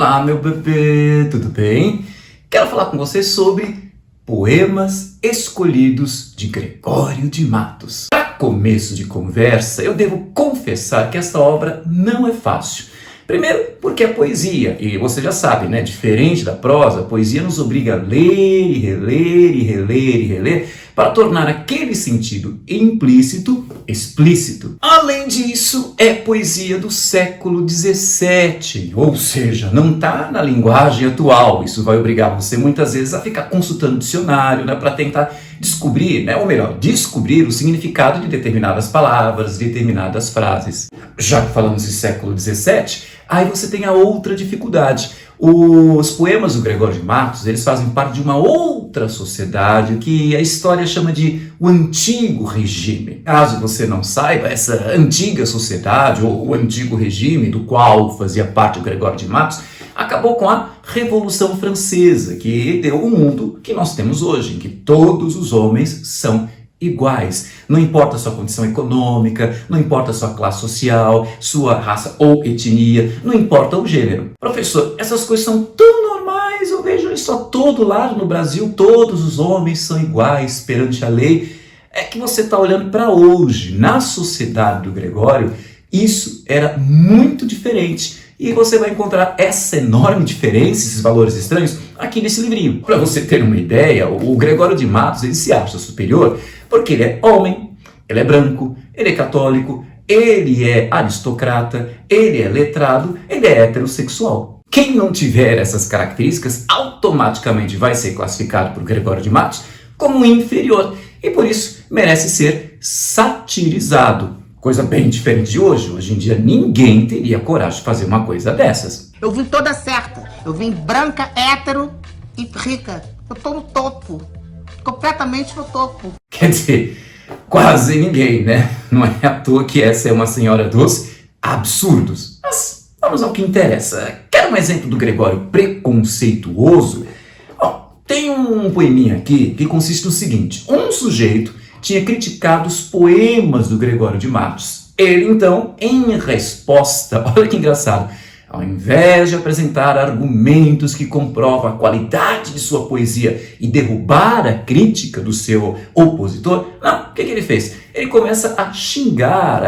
Olá, meu bebê, tudo bem? Quero falar com você sobre poemas escolhidos de Gregório de Matos. Para começo de conversa, eu devo confessar que essa obra não é fácil. Primeiro, porque é poesia, e você já sabe, né? Diferente da prosa, a poesia nos obriga a ler e reler e reler e reler para tornar aquele sentido implícito explícito. Além disso, é poesia do século XVII, ou seja, não está na linguagem atual. Isso vai obrigar você muitas vezes a ficar consultando dicionário, né, para tentar descobrir, né, ou melhor, descobrir o significado de determinadas palavras, determinadas frases. Já que falamos de século XVII, aí você tem a outra dificuldade. Os poemas do Gregório de Matos, eles fazem parte de uma outra sociedade que a história chama de o Antigo Regime. Caso você não saiba, essa antiga sociedade, ou o Antigo Regime, do qual fazia parte o Gregório de Matos, acabou com a Revolução Francesa, que deu o mundo que nós temos hoje, em que todos os homens são iguais. Não importa a sua condição econômica, não importa a sua classe social, sua raça ou etnia, não importa o gênero. Professor, essas coisas são tão normais, eu vejo isso a todo lado no Brasil, todos os homens são iguais perante a lei. É que você está olhando para hoje, na sociedade do Gregório, isso era muito diferente. E você vai encontrar essa enorme diferença, esses valores estranhos, aqui nesse livrinho. Para você ter uma ideia, o Gregório de Matos, ele se acha superior porque ele é homem, ele é branco, ele é católico, ele é aristocrata, ele é letrado, ele é heterossexual. Quem não tiver essas características automaticamente vai ser classificado por Gregório de Matos como inferior e por isso merece ser satirizado. Coisa bem diferente de hoje. Hoje em dia ninguém teria coragem de fazer uma coisa dessas. Eu vim toda certa. Eu vim branca, hétero e rica. Eu tô no topo. Completamente no topo. Quer dizer, quase ninguém, né? Não é à toa que essa é uma senhora dos absurdos. Mas vamos ao que interessa. Quer um exemplo do Gregório preconceituoso? Bom, tem um poeminha aqui que consiste no seguinte. Um sujeito tinha criticado os poemas do Gregório de Matos. Ele, então, em resposta, olha que engraçado, ao invés de apresentar argumentos que comprovam a qualidade de sua poesia e derrubar a crítica do seu opositor, não, o que ele fez? Ele começa a xingar,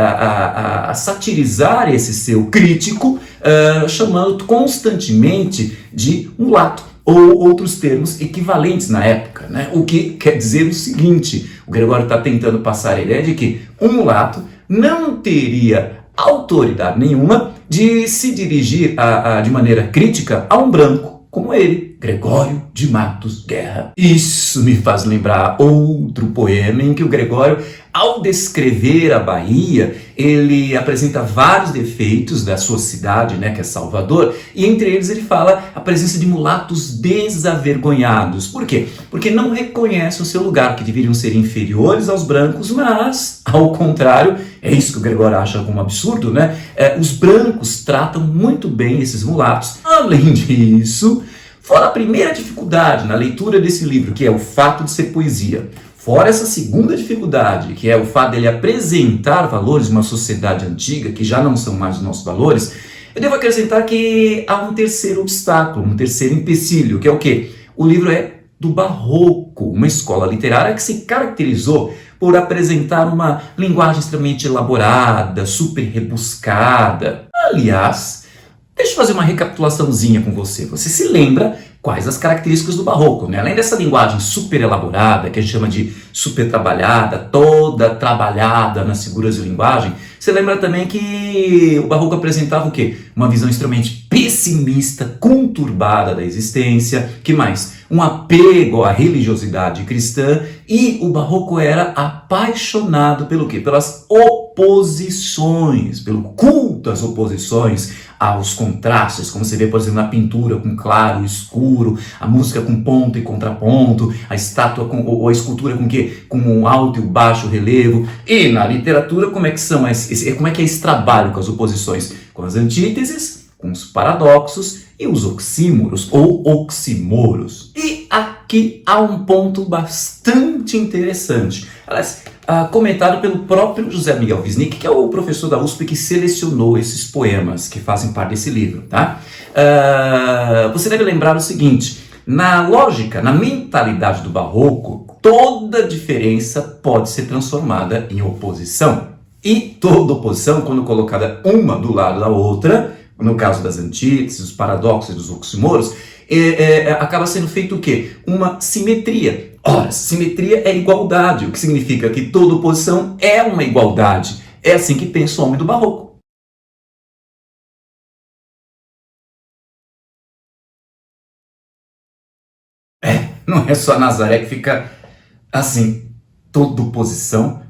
a satirizar esse seu crítico, chamando constantemente de mulato, ou outros termos equivalentes na época, né? O que quer dizer o seguinte, o Gregório está tentando passar a ideia de que um mulato não teria autoridade nenhuma de se dirigir de maneira crítica a um branco como ele, Gregório de Matos Guerra. Isso me faz lembrar outro poema em que o Gregório, ao descrever a Bahia, ele apresenta vários defeitos da sua cidade, né, que é Salvador, e entre eles ele fala a presença de mulatos desavergonhados. Por quê? Porque não reconhecem o seu lugar, que deveriam ser inferiores aos brancos, mas, ao contrário, é isso que o Gregório acha como absurdo, né? Os brancos tratam muito bem esses mulatos. Além disso, fora a primeira dificuldade na leitura desse livro, que é o fato de ser poesia, fora essa segunda dificuldade, que é o fato dele apresentar valores de uma sociedade antiga, que já não são mais os nossos valores, eu devo acrescentar que há um terceiro obstáculo, um terceiro empecilho, que é o quê? O livro é do Barroco, uma escola literária que se caracterizou por apresentar uma linguagem extremamente elaborada, super rebuscada. Aliás, deixa eu fazer uma recapitulaçãozinha com você. Você se lembra quais as características do Barroco, né? Além dessa linguagem super elaborada, que a gente chama de super trabalhada, toda trabalhada nas figuras de linguagem, você lembra também que o Barroco apresentava o quê? Uma visão extremamente pessimista, conturbada da existência. Que mais? Um apego à religiosidade cristã, e o Barroco era apaixonado pelo quê? Pelas oposições, pelo culto às oposições, aos contrastes, como você vê, por exemplo, na pintura com claro e escuro, a música com ponto e contraponto, a estátua ou a escultura com quê? Com um alto e um baixo relevo. E na literatura, como é que é esse trabalho com as oposições? Com as antíteses, com os paradoxos e os oxímoros ou oxímoros. E a aqui há um ponto bastante interessante. Aliás, comentado pelo próprio José Miguel Wisnik, que é o professor da USP que selecionou esses poemas que fazem parte desse livro, tá? Você deve lembrar o seguinte: na lógica, na mentalidade do barroco, toda diferença pode ser transformada em oposição. E toda oposição, quando colocada uma do lado da outra, no caso das antíteses, dos paradoxos e dos oxímoros, acaba sendo feito o quê? Uma simetria. Ora, simetria é igualdade, o que significa que toda oposição é uma igualdade. É assim que pensa o homem do barroco. Não é só Nazaré que fica assim, toda oposição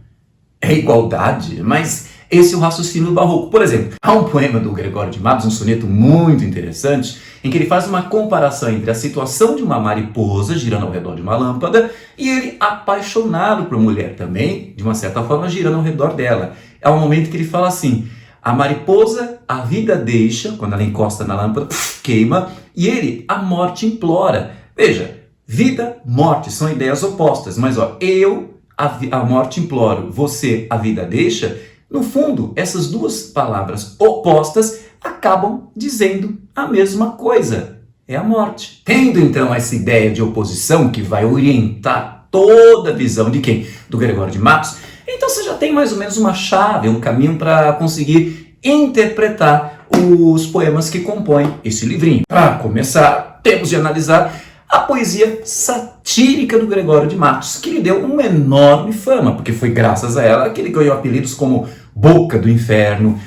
é igualdade, mas esse é o raciocínio do barroco. Por exemplo, há um poema do Gregório de Matos, um soneto muito interessante, em que ele faz uma comparação entre a situação de uma mariposa girando ao redor de uma lâmpada e ele apaixonado por mulher também, de uma certa forma, girando ao redor dela. É um momento que ele fala assim: a mariposa a vida deixa, quando ela encosta na lâmpada, queima, e ele a morte implora. Veja, vida, morte são ideias opostas, mas eu a morte imploro, você a vida deixa. No fundo, essas duas palavras opostas acabam dizendo a mesma coisa, é a morte. Tendo então essa ideia de oposição que vai orientar toda a visão de quem? Do Gregório de Matos, então você já tem mais ou menos uma chave, um caminho para conseguir interpretar os poemas que compõem esse livrinho. Para começar, temos de analisar a poesia satírica do Gregório de Matos, que lhe deu uma enorme fama, porque foi graças a ela que ele ganhou apelidos como Boca do Inferno,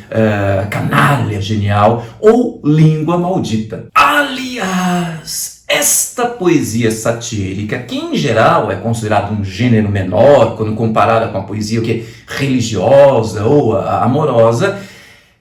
Canalha Genial ou Língua Maldita. Aliás, esta poesia satírica, que em geral é considerada um gênero menor, quando comparada com a poesia religiosa ou amorosa,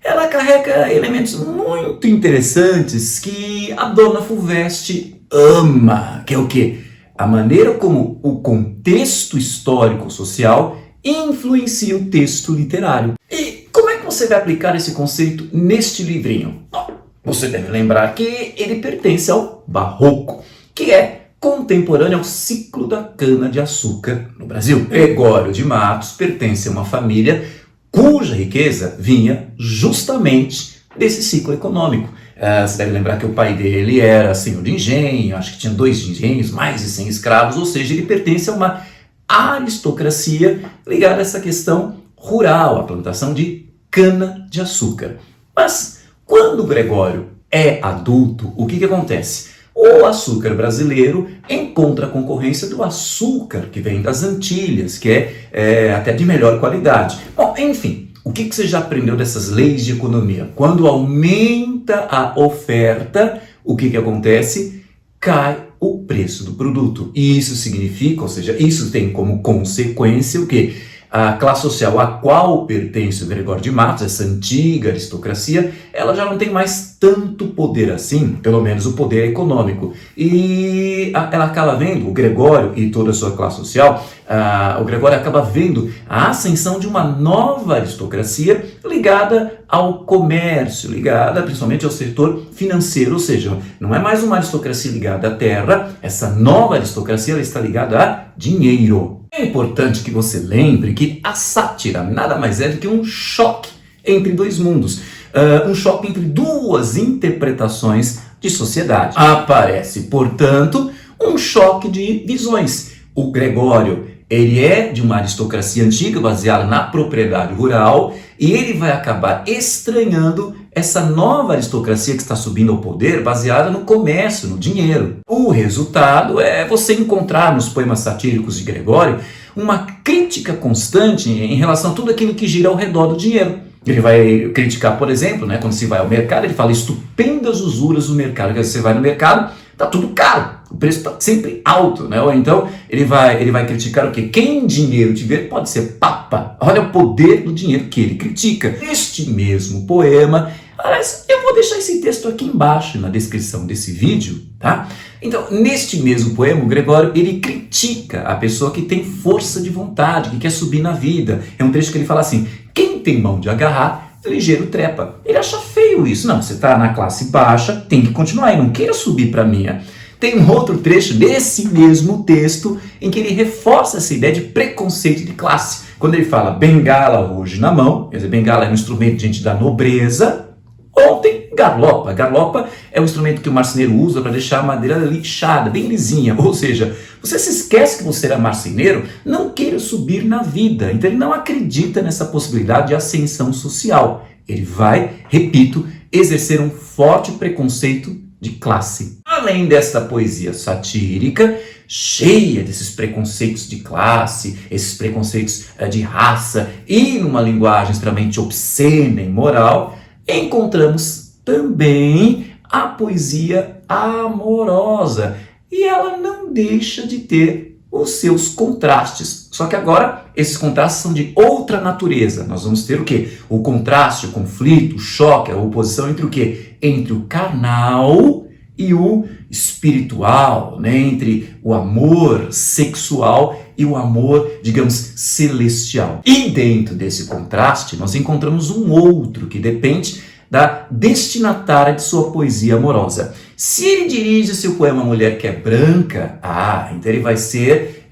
ela carrega elementos muito interessantes que a dona Fulvestre ama, que é o quê? A maneira como o contexto histórico-social influencia o texto literário. E como é que você vai aplicar esse conceito neste livrinho? Bom, você deve lembrar que ele pertence ao Barroco, que é contemporâneo ao ciclo da cana-de-açúcar no Brasil. Gregório de Matos pertence a uma família cuja riqueza vinha justamente desse ciclo econômico. Você deve lembrar que o pai dele era senhor de engenho, acho que tinha 2 engenhos, mais de 100 escravos, ou seja, ele pertence a uma aristocracia ligada a essa questão rural, a plantação de cana-de-açúcar. Mas quando o Gregório é adulto, o que acontece? O açúcar brasileiro encontra a concorrência do açúcar que vem das Antilhas, que é até de melhor qualidade. Bom, enfim, o que você já aprendeu dessas leis de economia? Quando aumenta a oferta, o que acontece? Cai o preço do produto. E isso significa, ou seja, isso tem como consequência o quê? A classe social a qual pertence o Gregório de Matos, essa antiga aristocracia, ela já não tem mais tanto poder assim, pelo menos o poder econômico. E ela acaba vendo, o Gregório e toda a sua classe social, o Gregório acaba vendo a ascensão de uma nova aristocracia ligada ao comércio, ligada principalmente ao setor financeiro, ou seja, não é mais uma aristocracia ligada à terra, essa nova aristocracia ela está ligada a dinheiro. É importante que você lembre que a sátira nada mais é do que um choque entre dois mundos, um choque entre duas interpretações de sociedade. Aparece, portanto, um choque de visões. O Gregório, ele é de uma aristocracia antiga baseada na propriedade rural e ele vai acabar estranhando essa nova aristocracia que está subindo ao poder baseada no comércio, no dinheiro. O resultado é você encontrar nos poemas satíricos de Gregório uma crítica constante em relação a tudo aquilo que gira ao redor do dinheiro. Ele vai criticar, por exemplo, quando se vai ao mercado, ele fala estupendas usuras do mercado. Quer dizer, você vai no mercado, está tudo caro, o preço está sempre alto, Ou então ele vai criticar o quê? Quem dinheiro tiver pode ser papa. Olha o poder do dinheiro que ele critica. Este mesmo poema, aliás, eu vou deixar esse texto aqui embaixo na descrição desse vídeo, tá? Então, neste mesmo poema, o Gregório, ele critica a pessoa que tem força de vontade, que quer subir na vida. É um trecho que ele fala assim: quem tem mão de agarrar, ligeiro trepa. Ele acha feio isso. Não, você está na classe baixa, tem que continuar e não queira subir para a minha. tem um outro trecho desse mesmo texto em que ele reforça essa ideia de preconceito de classe. Quando ele fala bengala hoje na mão, quer dizer, bengala é um instrumento de gente da nobreza, ontem garlopa. Garlopa é um instrumento que o marceneiro usa para deixar a madeira lixada, bem lisinha. Ou seja, você se esquece que você era marceneiro, não queira subir na vida. Então ele não acredita nessa possibilidade de ascensão social. Ele vai, repito, exercer um forte preconceito de classe. Além desta poesia satírica, cheia desses preconceitos de classe, esses preconceitos de raça e numa linguagem extremamente obscena e imoral, encontramos também a poesia amorosa. E ela não deixa de ter os seus contrastes. Só que agora esses contrastes são de outra natureza. Nós vamos ter o quê? O contraste, o conflito, o choque, a oposição entre o quê? Entre o carnal e o espiritual, né? Entre o amor sexual e o amor, digamos, celestial. E dentro desse contraste, nós encontramos um outro que depende da destinatária de sua poesia amorosa. Se ele dirige seu poema à mulher que é branca, então ele vai ser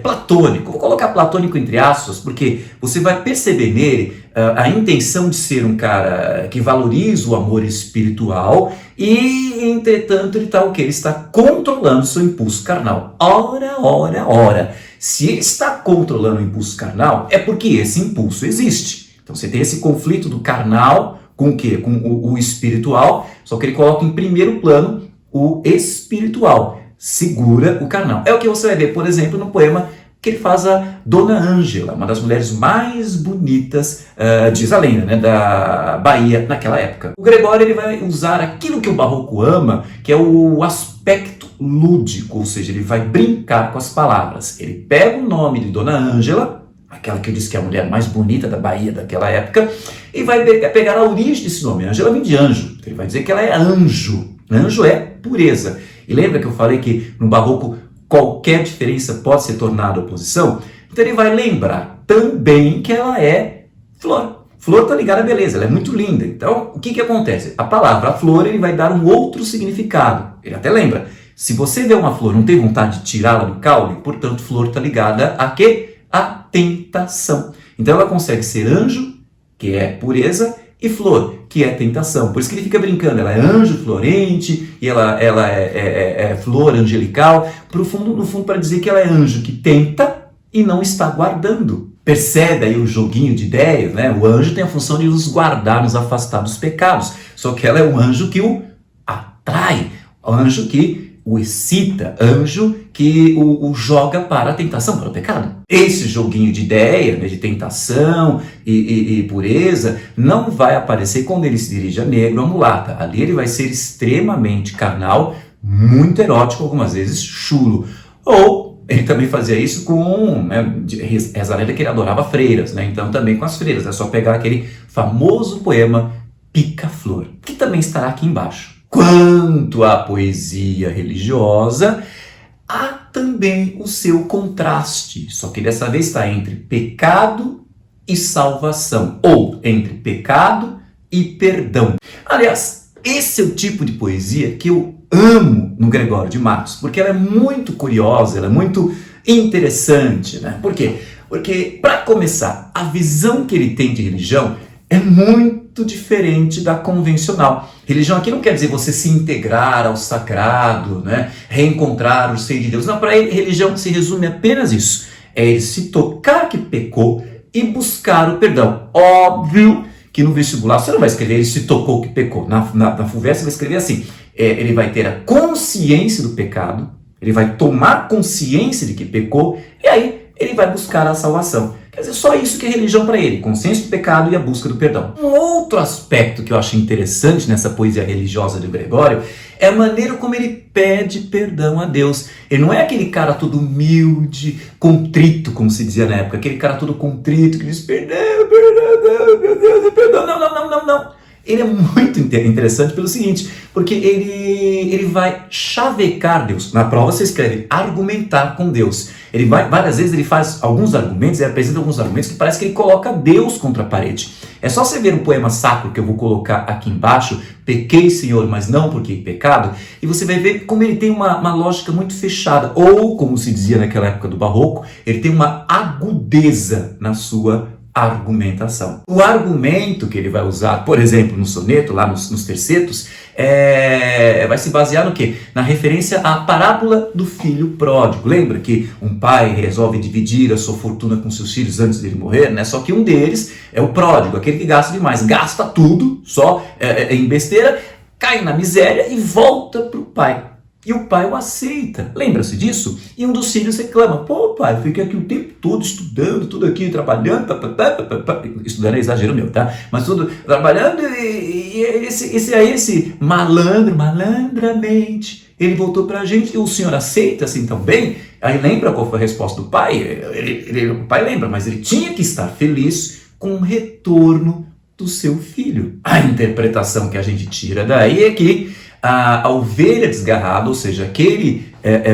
platônico. Vou colocar platônico entre aspas, porque você vai perceber nele a intenção de ser um cara que valoriza o amor espiritual e, entretanto, ele está o quê? Ele está controlando seu impulso carnal. Ora. Se ele está controlando o impulso carnal, é porque esse impulso existe. Então você tem esse conflito do carnal com o quê? Com o espiritual, só que ele coloca em primeiro plano o espiritual, segura o carnal. É o que você vai ver, por exemplo, no poema que ele faz a Dona Ângela, uma das mulheres mais bonitas, diz a lenda, né, da Bahia naquela época. O Gregório ele vai usar aquilo que o Barroco ama, que é o aspecto lúdico, ou seja, ele vai brincar com as palavras. Ele pega o nome de Dona Ângela, aquela que eu disse que é a mulher mais bonita da Bahia daquela época, e vai pegar a origem desse nome. Ângela vem de anjo, ele vai dizer que ela é anjo. Anjo é pureza. E lembra que eu falei que no Barroco qualquer diferença pode ser tornada oposição? Então ele vai lembrar também que ela é flor. Flor está ligada à beleza, ela é muito linda. Então o que acontece? A palavra flor ele vai dar um outro significado. Ele até lembra, se você vê uma flor não tem vontade de tirá-la do caule, portanto flor está ligada a quê? A tentação. Então ela consegue ser anjo, que é pureza, e flor, que é tentação. Por isso que ele fica brincando, ela é anjo florente, e ela é flor angelical, no fundo para dizer que ela é anjo que tenta e não está guardando. Percebe aí o joguinho de ideias, né? O anjo tem a função de nos guardar, nos afastar dos pecados, só que ela é um anjo que o atrai, o anjo que o excita, anjo que o joga para a tentação, para o pecado. Esse joguinho de ideia, né, de tentação e pureza, não vai aparecer quando ele se dirige a negro ou a mulata. Ali ele vai ser extremamente carnal, muito erótico, algumas vezes chulo. Ou ele também fazia isso com, reza a lenda que ele adorava freiras, né? Então também com as freiras. É só pegar aquele famoso poema Pica-Flor, que também estará aqui embaixo. Quanto à poesia religiosa, há também o seu contraste, só que dessa vez está entre pecado e salvação, ou entre pecado e perdão. Aliás, esse é o tipo de poesia que eu amo no Gregório de Matos, porque ela é muito curiosa, ela é muito interessante, né? Por quê? Porque, para começar, a visão que ele tem de religião é muito diferente da convencional. Religião aqui não quer dizer você se integrar ao sagrado, né? Reencontrar o seio de Deus. Não, para ele, religião se resume apenas isso. É ele se tocar que pecou e buscar o perdão. Óbvio que no vestibular você não vai escrever ele se tocou que pecou. Na FUVEST você vai escrever assim. Ele vai ter a consciência do pecado, ele vai tomar consciência de que pecou, e aí ele vai buscar a salvação. Quer dizer, só isso que é religião para ele, consciência do pecado e a busca do perdão. Um outro aspecto que eu acho interessante nessa poesia religiosa de Gregório é a maneira como ele pede perdão a Deus. Ele não é aquele cara todo humilde, contrito, como se dizia na época, aquele cara todo contrito que diz perdão, meu Deus, perdão. Não. ele é muito interessante pelo seguinte, porque ele vai chavecar Deus. Na prova você escreve argumentar com Deus. Ele vai, várias vezes ele faz alguns argumentos, ele apresenta alguns argumentos que parece que ele coloca Deus contra a parede. É só você ver um poema sacro que eu vou colocar aqui embaixo, Pequei, Senhor, mas não porque pecado, e você vai ver como ele tem uma lógica muito fechada, ou como se dizia naquela época do barroco, ele tem uma agudeza na sua argumentação. O argumento que ele vai usar, por exemplo, no soneto, lá nos tercetos, vai se basear no quê? Na referência à parábola do filho pródigo. Lembra que um pai resolve dividir a sua fortuna com seus filhos antes dele morrer, né? Só que um deles é o pródigo, aquele que gasta demais, gasta tudo só em besteira, cai na miséria e volta para o pai. E o pai o aceita. Lembra-se disso? E um dos filhos reclama. Pô, pai, eu fiquei aqui o tempo todo estudando, tudo aqui, trabalhando. Estudando é exagero meu, tá? Mas tudo trabalhando e esse malandro, malandramente, ele voltou pra gente e o senhor aceita assim tão bem? Aí lembra qual foi a resposta do pai? O pai lembra, mas ele tinha que estar feliz com o retorno do seu filho. A interpretação que a gente tira daí é que a ovelha desgarrada, ou seja, aquele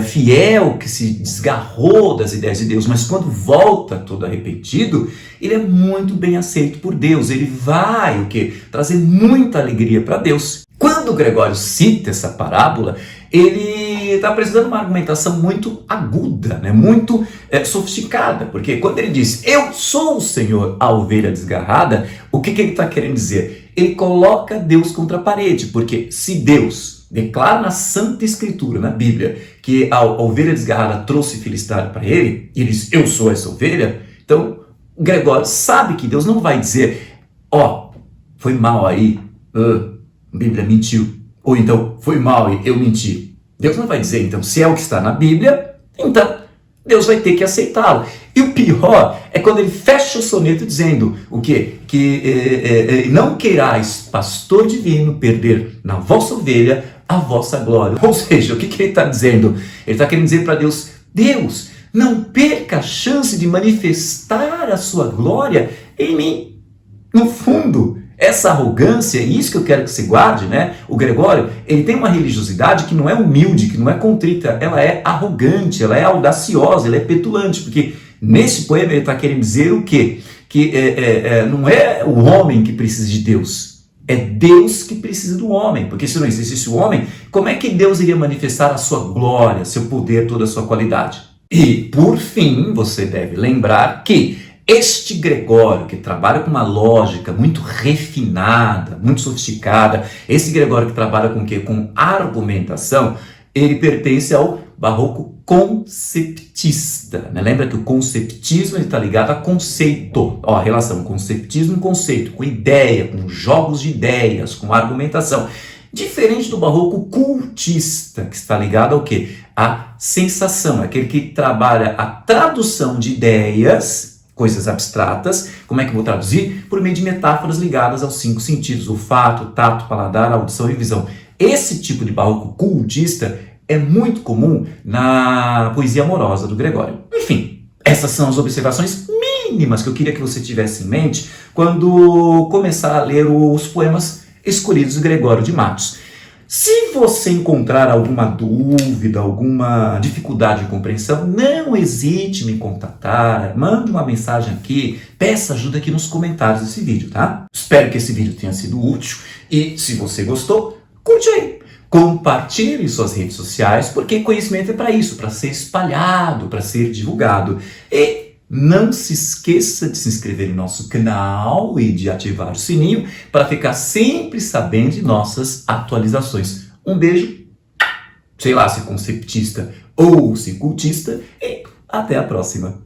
fiel que se desgarrou das ideias de Deus, mas quando volta todo arrependido, ele é muito bem aceito por Deus. Ele vai trazer muita alegria para Deus. Quando Gregório cita essa parábola, ele está apresentando uma argumentação muito aguda, né? Muito sofisticada, porque quando ele diz, eu sou o Senhor, a ovelha desgarrada, o que ele está querendo dizer? Ele coloca Deus contra a parede, porque se Deus declara na Santa Escritura, na Bíblia, que a ovelha desgarrada trouxe felicidade para ele, e ele diz, eu sou essa ovelha, então Gregório sabe que Deus não vai dizer, foi mal aí, a Bíblia mentiu, ou então, foi mal e eu menti. Deus não vai dizer, então, se é o que está na Bíblia, então Deus vai ter que aceitá-lo. E o pior é quando ele fecha o soneto dizendo o quê? Que não queirais, pastor divino, perder na vossa ovelha a vossa glória. Ou seja, o que ele está dizendo? Ele está querendo dizer para Deus, Deus, não perca a chance de manifestar a sua glória em mim. No fundo, essa arrogância, isso que eu quero que você guarde, né? O Gregório, ele tem uma religiosidade que não é humilde, que não é contrita, ela é arrogante, ela é audaciosa, ela é petulante, porque nesse poema ele está querendo dizer o quê? Que não é o homem que precisa de Deus, é Deus que precisa do homem, porque se não existisse o homem, como é que Deus iria manifestar a sua glória, seu poder, toda a sua qualidade? E, por fim, você deve lembrar que este Gregório, que trabalha com uma lógica muito refinada, muito sofisticada, esse Gregório que trabalha com o quê? Com argumentação, ele pertence ao barroco conceptista. Né? Lembra que o conceptismo está ligado a conceito. A relação conceptismo e conceito, com ideia, com jogos de ideias, com argumentação. Diferente do barroco cultista, que está ligado ao quê? A sensação, aquele que trabalha a tradução de ideias, coisas abstratas. Como é que eu vou traduzir? Por meio de metáforas ligadas aos 5 sentidos, olfato, tato, paladar, audição e visão. Esse tipo de barroco cultista é muito comum na poesia amorosa do Gregório. Enfim, essas são as observações mínimas que eu queria que você tivesse em mente quando começar a ler os poemas escolhidos de Gregório de Matos. Se você encontrar alguma dúvida, alguma dificuldade de compreensão, não hesite em me contatar, mande uma mensagem aqui, peça ajuda aqui nos comentários desse vídeo, tá? Espero que esse vídeo tenha sido útil e se você gostou, curte aí, compartilhe em suas redes sociais, porque conhecimento é para isso, para ser espalhado, para ser divulgado. E não se esqueça de se inscrever no nosso canal e de ativar o sininho para ficar sempre sabendo de nossas atualizações. Um beijo, sei lá se conceptista ou se cultista, e até a próxima.